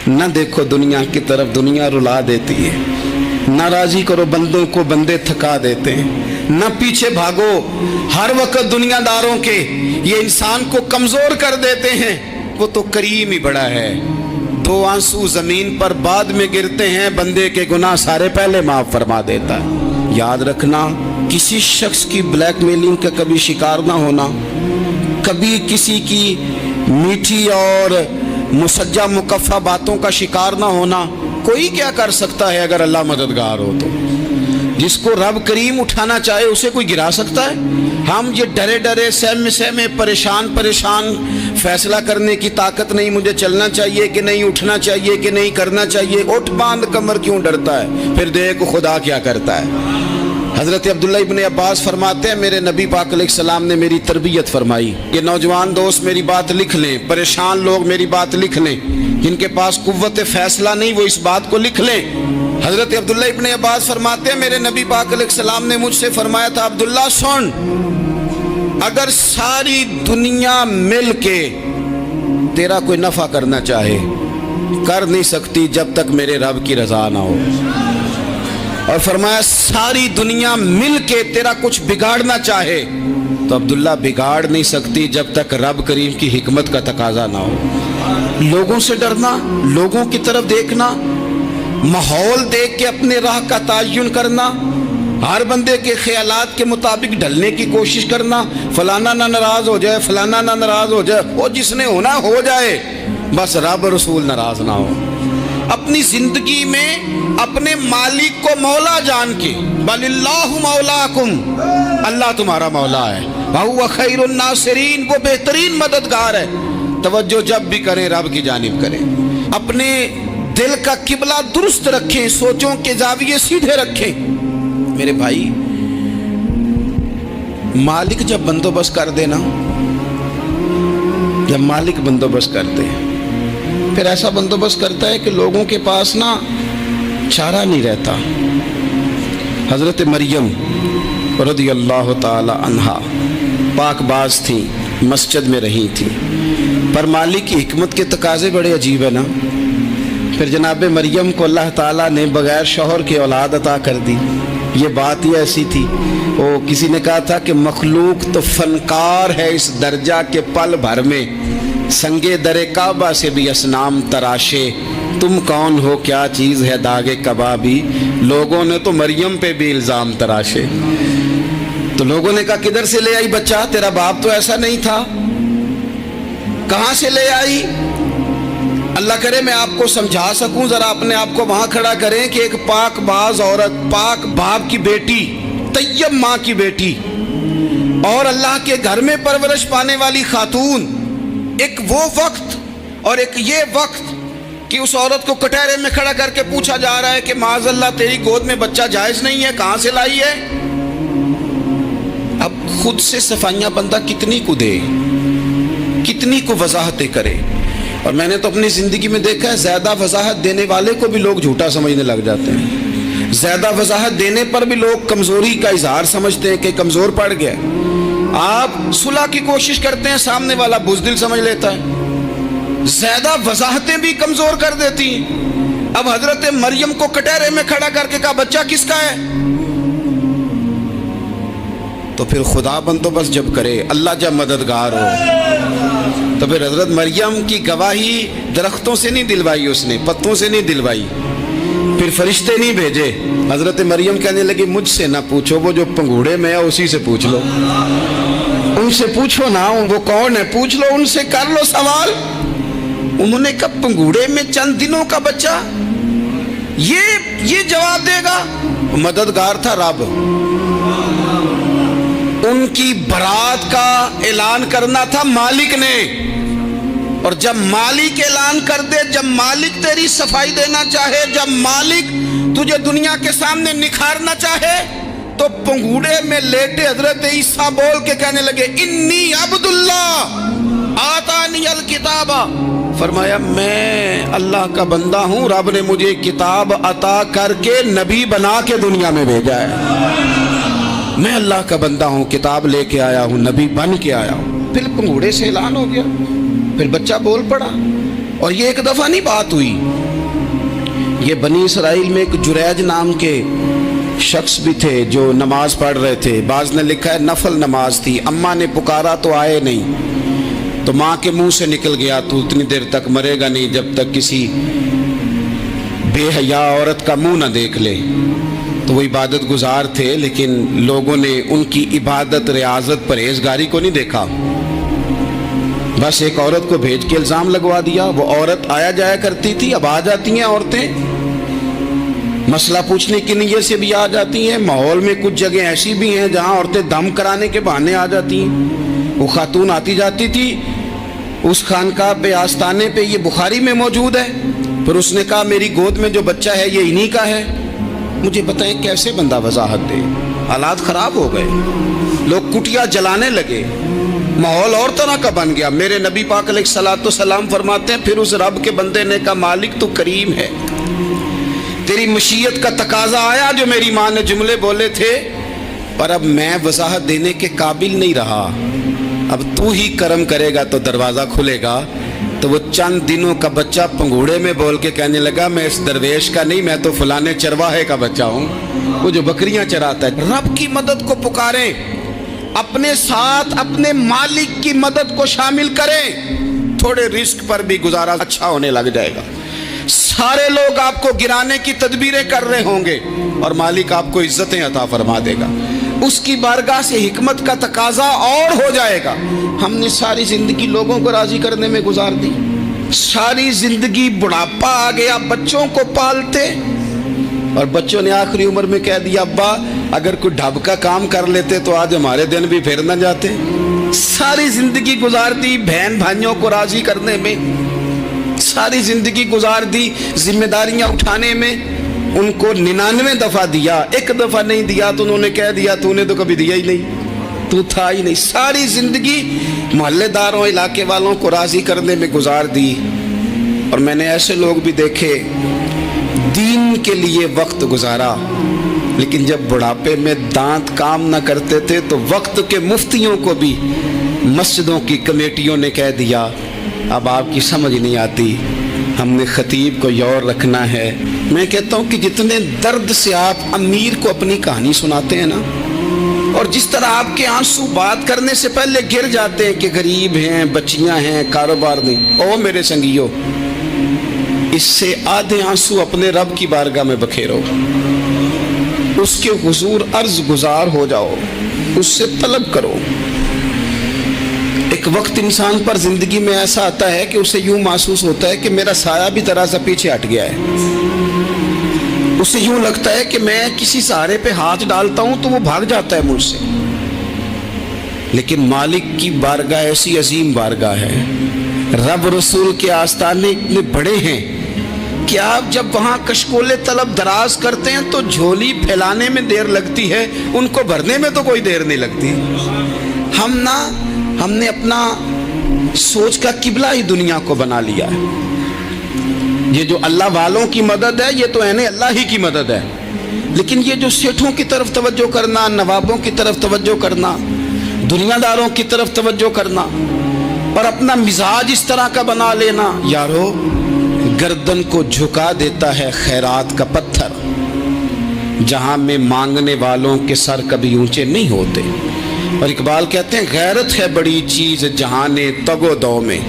نہ دیکھو دنیا کی طرف، دنیا رلا دیتی ہے، نہ راضی کرو بندوں کو، بندے تھکا دیتے ہیں، نہ پیچھے بھاگو ہر وقت دنیا داروں کے، یہ انسان کو کمزور کر دیتے ہیں۔ وہ تو کریم ہی بڑا ہے، 2 آنسو زمین پر بعد میں گرتے ہیں، بندے کے گناہ سارے پہلے معاف فرما دیتا ہے۔ یاد رکھنا، کسی شخص کی بلیک میلنگ کا کبھی شکار نہ ہونا، کبھی کسی کی میٹھی اور مسجع مکفہ باتوں کا شکار نہ ہونا۔ کوئی کیا کر سکتا ہے اگر اللہ مددگار ہو تو؟ جس کو رب کریم اٹھانا چاہے اسے کوئی گرا سکتا ہے؟ ہم یہ ڈرے ڈرے سہمے سہمے پریشان فیصلہ کرنے کی طاقت نہیں، مجھے چلنا چاہیے کہ نہیں، اٹھنا چاہیے کہ نہیں، کرنا چاہیے، اٹھ باندھ کمر کیوں ڈرتا ہے؟ پھر دیکھ خدا کیا کرتا ہے۔ حضرت عبداللہ ابن عباس فرماتے ہیں میرے نبی پاک علیہ السلام نے میری تربیت فرمائی کہ نوجوان دوست میری بات لکھ لیں، پریشان لوگ میری بات لکھ لیں، جن کے پاس قوت فیصلہ نہیں وہ اس بات کو لکھ لیں۔ حضرت عبداللہ ابن عباس فرماتے ہیں میرے نبی پاک علیہ السلام نے مجھ سے فرمایا تھا، عبداللہ سن، اگر ساری دنیا مل کے تیرا کوئی نفع کرنا چاہے، کر نہیں سکتی جب تک میرے رب کی رضا نہ ہو۔ اور فرمایا ساری دنیا مل کے تیرا کچھ بگاڑنا چاہے تو عبداللہ بگاڑ نہیں سکتی جب تک رب کریم کی حکمت کا تقاضا نہ ہو۔ لوگوں سے ڈرنا، لوگوں کی طرف دیکھنا، ماحول دیکھ کے اپنے راہ کا تعین کرنا، ہر بندے کے خیالات کے مطابق ڈھلنے کی کوشش کرنا، فلانا نہ ناراض ہو جائے، فلانا نہ ناراض ہو جائے، وہ جس نے ہونا ہو جائے، بس رب رسول ناراض نہ ہو۔ اپنی زندگی میں اپنے مالک کو مولا جان کے، بل اللہ مولاکم، اللہ تمہارا مولا ہے، وہو خیر الناصرین، وہ بہترین مددگار ہے۔ توجہ جب بھی کریں رب کی جانب کریں، اپنے دل کا قبلہ درست رکھیں، سوچوں کے زاویے سیدھے رکھیں۔ میرے بھائی، مالک جب بندوبست کر دے نا، جب مالک بندوبست کر دے پھر ایسا بندوبست کرتا ہے کہ لوگوں کے پاس نا چارہ نہیں رہتا۔ حضرت مریم رضی اللہ تعالی عنہا پاک باز تھیں، مسجد میں رہی تھیں، پر مالک کی حکمت کے تقاضے بڑے عجیب ہے نا۔ پھر جناب مریم کو اللہ تعالیٰ نے بغیر شوہر کے اولاد عطا کر دی۔ یہ بات ہی ایسی تھی، وہ کسی نے کہا تھا کہ مخلوق تو فنکار ہے اس درجہ کے پل بھر میں سنگے در کعبہ سے بھی اصنام تراشے، تم کون ہو کیا چیز ہے داغ کبابی، لوگوں نے تو مریم پہ بھی الزام تراشے۔ تو لوگوں نے کہا کدھر سے لے آئی بچہ، تیرا باپ تو ایسا نہیں تھا، کہاں سے لے آئی؟ اللہ کرے میں آپ کو سمجھا سکوں، ذرا اپنے آپ کو وہاں کھڑا کریں کہ ایک پاک باز عورت، پاک باپ کی بیٹی، طیب ماں کی بیٹی، اور اللہ کے گھر میں پرورش پانے والی خاتون، ایک وہ وقت اور ایک یہ وقت کہ اس عورت کو کٹہرے میں کھڑا کر کے پوچھا جا رہا ہے کہ معاذ اللہ تیری گود میں بچہ جائز نہیں ہے، کہاں سے لائی ہے؟ اب خود سے صفائیاں بندہ کتنی کو دے، کتنی کو وضاحتیں کرے۔ اور میں نے تو اپنی زندگی میں دیکھا ہے زیادہ وضاحت دینے والے کو بھی لوگ جھوٹا سمجھنے لگ جاتے ہیں، زیادہ وضاحت دینے پر بھی لوگ کمزوری کا اظہار سمجھتے ہیں کہ کمزور پڑ گیا۔ آپ صلح کی کوشش کرتے ہیں، سامنے والا بزدل سمجھ لیتا ہے، زیادہ وضاحتیں بھی کمزور کر دیتی ہیں۔ اب حضرت مریم کو کٹہرے میں کھڑا کر کے کہا بچہ کس کا ہے؟ تو پھر خدا بندوبست جب کرے، اللہ جب مددگار ہو، تو پھر حضرت مریم کی گواہی درختوں سے نہیں دلوائی، اس نے پتوں سے نہیں دلوائی، پھر فرشتے نہیں بھیجے۔ حضرت مریم کہنے لگی مجھ سے نہ پوچھو، وہ جو پنگوڑے میں ہے اسی سے پوچھ لو، ان سے پوچھو نا، وہ کون ہے پوچھ لو، ان سے کر لو سوال۔ انہوں نے کہا پنگوڑے میں چند دنوں کا بچہ، یہ جواب دے گا؟ مددگار تھا رب، ان کی برات کا اعلان کرنا تھا مالک نے، اور جب مالک اعلان کر دے، جب مالک تیری صفائی دینا چاہے، جب مالک تجھے دنیا کے سامنے نکھارنا چاہے، تو پنگوڑے میں لیٹے حضرت عیسیٰ بول کے کہنے لگے انی عبداللہ آتانی الکتاب، فرمایا میں اللہ کا بندہ ہوں، رب نے مجھے کتاب عطا کر کے نبی بنا کے دنیا میں بھیجا ہے، میں اللہ کا بندہ ہوں، کتاب لے کے آیا ہوں، نبی بن کے آیا ہوں۔ پھر پنگوڑے سے اعلان ہو گیا، پھر بچہ بول پڑا۔ اور یہ ایک دفعہ نہیں بات ہوئی، یہ بنی اسرائیل میں ایک جریج نام کے شخص بھی تھے جو نماز پڑھ رہے تھے، بعض نے لکھا ہے نفل نماز تھی، اماں نے پکارا تو آئے نہیں، تو ماں کے منہ سے نکل گیا تو اتنی دیر تک مرے گا نہیں جب تک کسی بے حیا عورت کا منہ نہ دیکھ لے۔ تو وہ عبادت گزار تھے، لیکن لوگوں نے ان کی عبادت، ریاضت، پرہیزگاری کو نہیں دیکھا، بس ایک عورت کو بھیج کے الزام لگوا دیا۔ وہ عورت آیا جایا کرتی تھی، اب آ جاتی ہیں عورتیں، مسئلہ پوچھنے کی نیت سے بھی آ جاتی ہیں۔ ماحول میں کچھ جگہ ایسی بھی ہیں جہاں عورتیں دم کرانے کے بہانے آ جاتی ہیں۔ وہ خاتون آتی جاتی تھی اس خانقاہ پہ، آستانے پہ، یہ بخاری میں موجود ہے، پھر اس نے کہا میری گود میں جو بچہ ہے یہ انہی کا ہے۔ مجھے بتائیں کیسے بندہ وضاحت دے؟ حالات خراب ہو گئے، لوگ کٹیا جلانے لگے، ماحول اور طرح کا بن گیا۔ میرے نبی پاک علیہ الصلوۃ والسلام فرماتے ہیں پھر اس رب کے بندے نے کہا مالک تو کریم ہے، تیری مشیت کا تقاضا آیا جو میری ماں نے جملے بولے تھے، پر اب میں وضاحت دینے کے قابل نہیں رہا، اب تو ہی کرم کرے گا تو دروازہ کھلے گا۔ تو وہ چند دنوں کا بچہ پنگوڑے میں بول کے کہنے لگا میں اس درویش کا نہیں، میں تو فلانے چرواہے کا بچہ ہوں، وہ جو بکریاں چراتا ہے۔ رب کی مدد کو پکاریں، اپنے ساتھ اپنے مالک کی مدد کو شامل کریں، تھوڑے رزق پر بھی گزارا اچھا ہونے لگ جائے گا۔ سارے لوگ آپ کو گرانے کی تدبیریں کر رہے ہوں گے اور مالک آپ کو عزتیں عطا فرما دے گا، اس کی بارگاہ سے حکمت کا تقاضا اور ہو جائے گا۔ ہم نے ساری زندگی لوگوں کو راضی کرنے میں گزار دی، ساری زندگی بڑھاپا آ گیا بچوں کو پالتے، اور بچوں نے آخری عمر میں کہہ دیا ابا اگر کوئی ڈھب کا کام کر لیتے تو آج ہمارے دن بھی پھر نہ جاتے۔ ساری زندگی گزار دی بہن بھائیوں کو راضی کرنے میں، ساری زندگی گزار دی ذمہ داریاں اٹھانے میں، ان کو 99 دفعہ دیا، ایک دفعہ نہیں دیا تو انہوں نے کہہ دیا تو نے تو کبھی دیا ہی نہیں، تو تھا ہی نہیں۔ ساری زندگی محلے داروں، علاقے والوں کو راضی کرنے میں گزار دی۔ اور میں نے ایسے لوگ بھی دیکھے دین کے لیے وقت گزارا، لیکن جب بڑھاپے میں دانت کام نہ کرتے تھے تو وقت کے مفتیوں کو بھی مسجدوں کی کمیٹیوں نے کہہ دیا اب آپ کی سمجھ نہیں آتی، ہم نے خطیب کو یور رکھنا ہے۔ میں کہتا ہوں کہ جتنے درد سے آپ امیر کو اپنی کہانی سناتے ہیں نا، اور جس طرح آپ کے آنسو بات کرنے سے پہلے گر جاتے ہیں کہ غریب ہیں، بچیاں ہیں، کاروبار نہیں، او میرے سنگیو، اس سے آدھے آنسو اپنے رب کی بارگاہ میں بکھیرو، اس کے حضور عرض گزار ہو جاؤ، اس سے طلب کرو۔ ایک وقت انسان پر زندگی میں ایسا آتا ہے کہ اسے یوں محسوس ہوتا ہے کہ میرا سایہ بھی ذرا سا پیچھے ہٹ گیا ہے، اسے یوں لگتا ہے کہ میں کسی سہارے پہ ہاتھ ڈالتا ہوں تو وہ بھاگ جاتا ہے مجھ سے، لیکن مالک کی بارگاہ ایسی عظیم بارگاہ ہے، رب رسول کے آستانے اتنے بڑے ہیں کہ آپ جب وہاں کشکولے طلب دراز کرتے ہیں تو جھولی پھیلانے میں دیر لگتی ہے، ان کو بھرنے میں تو کوئی دیر نہیں لگتی۔ ہم نے اپنا سوچ کا قبلہ ہی دنیا کو بنا لیا ہے۔ یہ جو اللہ والوں کی مدد ہے یہ تو عین اللہ ہی کی مدد ہے، لیکن یہ جو سیٹھوں کی طرف توجہ کرنا، نوابوں کی طرف توجہ کرنا، دنیا داروں کی طرف توجہ کرنا اور اپنا مزاج اس طرح کا بنا لینا، یارو گردن کو جھکا دیتا ہے خیرات کا پتھر، جہاں میں مانگنے والوں کے سر کبھی اونچے نہیں ہوتے۔ اور اقبال کہتے ہیں غیرت ہے بڑی چیز جہانے تگ و دو میں،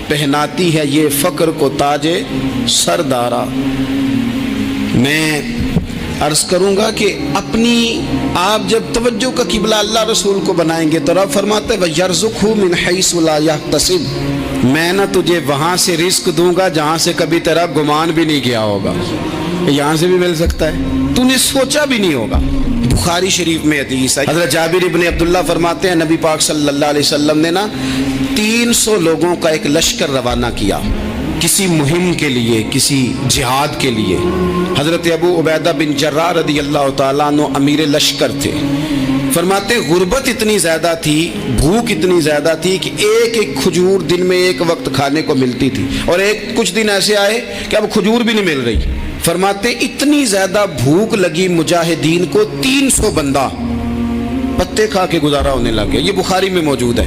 پہناتی ہے یہ فقر کو تاج سردارا۔ میں عرض کروں گا کہ اپنی آپ جب توجہ کا قبلہ اللہ رسول کو بنائیں گے تو رب فرماتا ہے وَيَرْزُقْهُ مِنْ حَيْثُ لَا يَحْتَسِبُ، میں نہ تجھے وہاں سے رزق دوں گا جہاں سے کبھی تیرا گمان بھی نہیں کیا ہوگا، یہاں سے بھی مل سکتا ہے، تو نے سوچا بھی نہیں ہوگا۔ بخاری شریف میں حدیث ہے، حضرت جابر ابن عبداللہ فرماتے ہیں نبی پاک صلی اللہ علیہ وسلم نے نا 300 لوگوں کا ایک لشکر روانہ کیا کسی مہم کے لیے، کسی جہاد کے لیے۔ حضرت ابو عبیدہ بن جراح رضی اللہ تعالیٰ عنہ امیر لشکر تھے۔ فرماتے ہیں غربت اتنی زیادہ تھی، بھوک اتنی زیادہ تھی کہ ایک ایک کھجور دن میں ایک وقت کھانے کو ملتی تھی، اور کچھ دن ایسے آئے کہ اب کھجور بھی نہیں مل رہی۔ فرماتے اتنی زیادہ بھوک لگی مجاہدین کو 300 بندہ پتے کھا کے گزارا ہونے لگے۔ یہ بخاری میں موجود ہے۔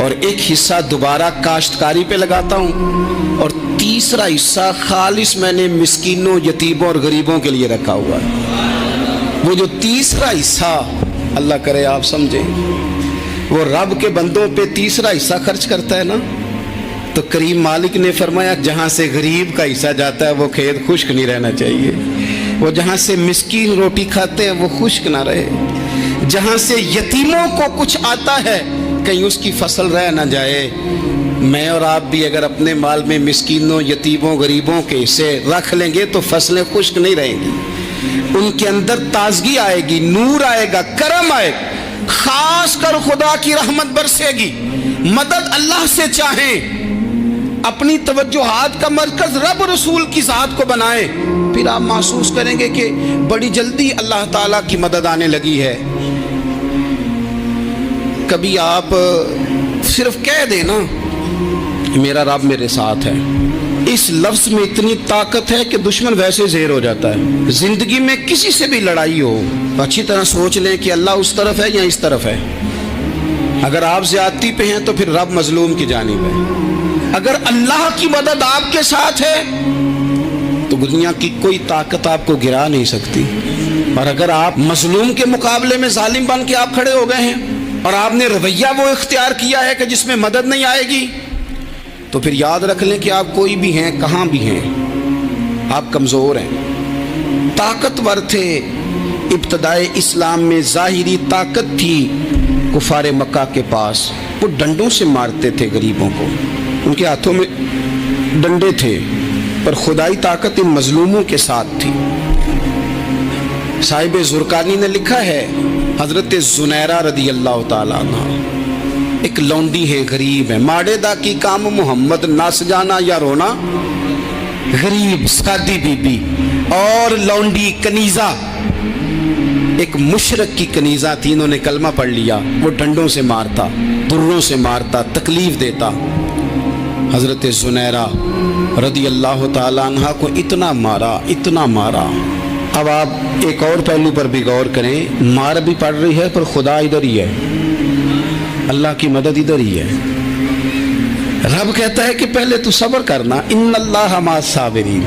اور ایک حصہ دوبارہ کاشتکاری پہ لگاتا ہوں اور تیسرا حصہ خالص میں نے مسکینوں، یتیموں اور غریبوں کے لیے رکھا ہوا ہے۔ وہ جو تیسرا حصہ اللہ کرے آپ سمجھیں، وہ رب کے بندوں پہ تیسرا حصہ خرچ کرتا ہے نا، تو کریم مالک نے فرمایا جہاں سے غریب کا حصہ جاتا ہے وہ کھیت خشک نہیں رہنا چاہیے، وہ جہاں سے مسکین روٹی کھاتے ہیں وہ خشک نہ رہے، جہاں سے یتیموں کو کچھ آتا ہے کہیں اس کی فصل رہ نہ جائے۔ میں اور آپ بھی اگر اپنے مال میں مسکینوں، یتیموں، غریبوں کے حصے رکھ لیں گے تو فصلیں خشک نہیں رہیں گی، ان کے اندر تازگی آئے گی، نور آئے گا، کرم آئے گا، خاص کر خدا کی رحمت برسے گی۔ مدد اللہ سے چاہیں، اپنی توجہات کا مرکز رب رسول کی ذات کو بنائیں، پھر آپ محسوس کریں گے کہ بڑی جلدی اللہ تعالیٰ کی مدد آنے لگی ہے۔ کبھی آپ صرف کہہ دیں نا میرا رب میرے ساتھ ہے، اس لفظ میں اتنی طاقت ہے کہ دشمن ویسے زہر ہو جاتا ہے۔ زندگی میں کسی سے بھی لڑائی ہو، اچھی طرح سوچ لیں کہ اللہ اس طرف ہے یا اس طرف ہے۔ اگر آپ زیادتی پہ ہیں تو پھر رب مظلوم کی جانب ہے۔ اگر اللہ کی مدد آپ کے ساتھ ہے تو دنیا کی کوئی طاقت آپ کو گرا نہیں سکتی، اور اگر آپ مظلوم کے مقابلے میں ظالم بن کے آپ کھڑے ہو گئے ہیں اور آپ نے رویہ وہ اختیار کیا ہے کہ جس میں مدد نہیں آئے گی، تو پھر یاد رکھ لیں کہ آپ کوئی بھی ہیں، کہاں بھی ہیں، آپ کمزور ہیں۔ طاقتور تھے ابتدائے اسلام میں، ظاہری طاقت تھی کفار مکہ کے پاس، وہ ڈنڈوں سے مارتے تھے غریبوں کو، ان کے ہاتھوں میں ڈنڈے تھے، پر خدائی طاقت ان مظلوموں کے ساتھ تھی۔ صاحب زرقانی نے لکھا ہے، حضرت زنیرہ رضی اللہ تعالیٰ عنہ ایک لونڈی ہے، غریب ہے، ماڑے دا کی کام محمد نس جانا یا رونا، غریب سادی بی بی اور لونڈی کنیزہ، ایک مشرک کی کنیزہ تھی، انہوں نے کلمہ پڑھ لیا، وہ ڈنڈوں سے مارتا، دروں سے مارتا، تکلیف دیتا۔ حضرت زنیرہ رضی اللہ تعالیٰ عنہ کو اتنا مارا، اتنا مارا۔ اب آپ ایک اور پہلو پر بھی غور کریں، مار بھی پڑ رہی ہے پر خدا ادھر ہی ہے، اللہ کی مدد ادھر ہی ہے۔ رب کہتا ہے کہ پہلے تو صبر کرنا، ان اللہ مع الصابرین،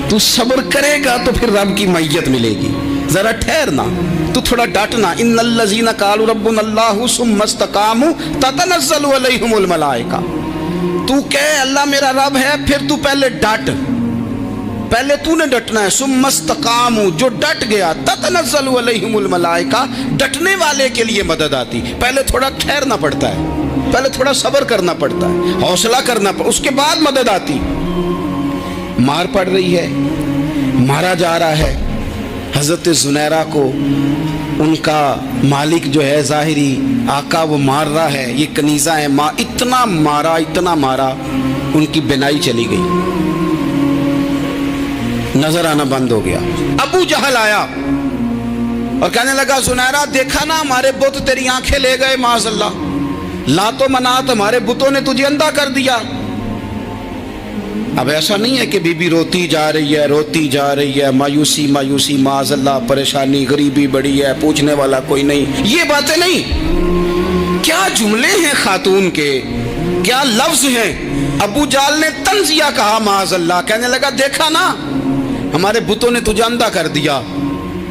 تو صبر کرے گا تو پھر رب کی معیت ملے گی، ذرا ٹھہرنا، تو تھوڑا ڈٹنا۔ ان الذین قالوا ربنا اللہ ثم استقاموا تتنزل علیہم الملائکہ، تو کہے اللہ میرا رب ہے، پھر تو پہلے ڈٹ، پہلے تو نے ڈٹنا ہے۔ ثم استقاموا، جو ڈٹ گیا، تتنزل علیہم الملائکہ، ڈٹنے والے کے لیے مدد آتی، پہلے تھوڑا ٹھہرنا پڑتا ہے، پہلے تھوڑا صبر کرنا پڑتا ہے، حوصلہ کرنا پڑتا ہے، اس کے بعد مدد آتی۔ مار پڑ رہی ہے، مارا جا رہا ہے، حضرت زنیرہ کو ان کا مالک جو ہے ظاہری آقا وہ مار رہا ہے، یہ کنیزہ ہے، اتنا مارا، اتنا مارا، ان کی بینائی چلی گئی، نظر آنا بند ہو گیا۔ ابو جہل آیا اور کہنے لگا زنیرہ دیکھا نا ہمارے بت تیری آنکھیں لے گئے، معاذ اللہ، لات و منات ہمارے بتوں نے تجھے اندھا کر دیا۔ اب ایسا نہیں ہے کہ بی بی روتی جا رہی ہے، روتی جا رہی ہے، مایوسی مایوسی، معاذ اللہ، پریشانی، غریبی بڑی ہے، پوچھنے والا کوئی نہیں، یہ باتیں نہیں۔ کیا جملے ہیں خاتون کے، کیا لفظ ہیں۔ ابو جہل نے تنزیہ کہا، معاذ اللہ، کہنے لگا دیکھا نا ہمارے بتوں نے تجھے اندھا کر دیا۔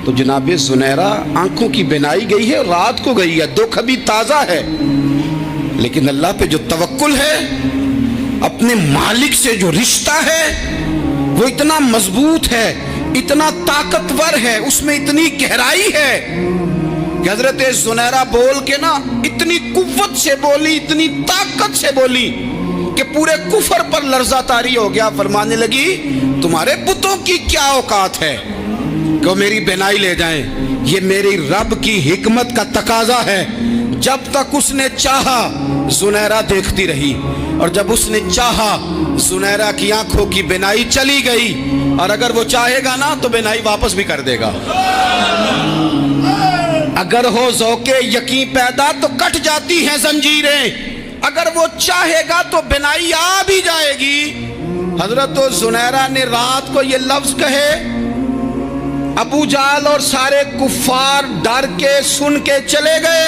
تو جناب زنیرہ آنکھوں کی بینائی گئی ہے، رات کو گئی ہے، دکھ ابھی تازہ ہے، لیکن اللہ پہ جو توکل ہے، اپنے مالک سے جو رشتہ ہے وہ اتنا مضبوط ہے، اتنا طاقتور ہے، اس میں اتنی گہرائی ہے کہ حضرت زنیرہ بول کے نا اتنی قوت سے بولی، اتنی طاقت سے بولی کہ پورے کفر پر لرزہ طاری ہو گیا۔ فرمانے لگی تمہارے بتوں کی کیا اوقات ہے کہ وہ میری بینائی لے جائیں، یہ میری رب کی حکمت کا تقاضا ہے۔ جب تک اس نے چاہا زنیرہ دیکھتی رہی، اور جب اس نے چاہا زنیرہ کی آنکھوں کی بینائی چلی گئی، اور اگر وہ چاہے گا نا تو بینائی واپس بھی کر دے گا۔ اگر ہو ذوق یقین پیدا تو کٹ جاتی ہیں زنجیریں، اگر وہ چاہے گا تو بینائی آ بھی جائے گی۔ حضرت زنیرہ نے رات کو یہ لفظ کہے، ابو جہل اور سارے کفار ڈر کے سن کے چلے گئے۔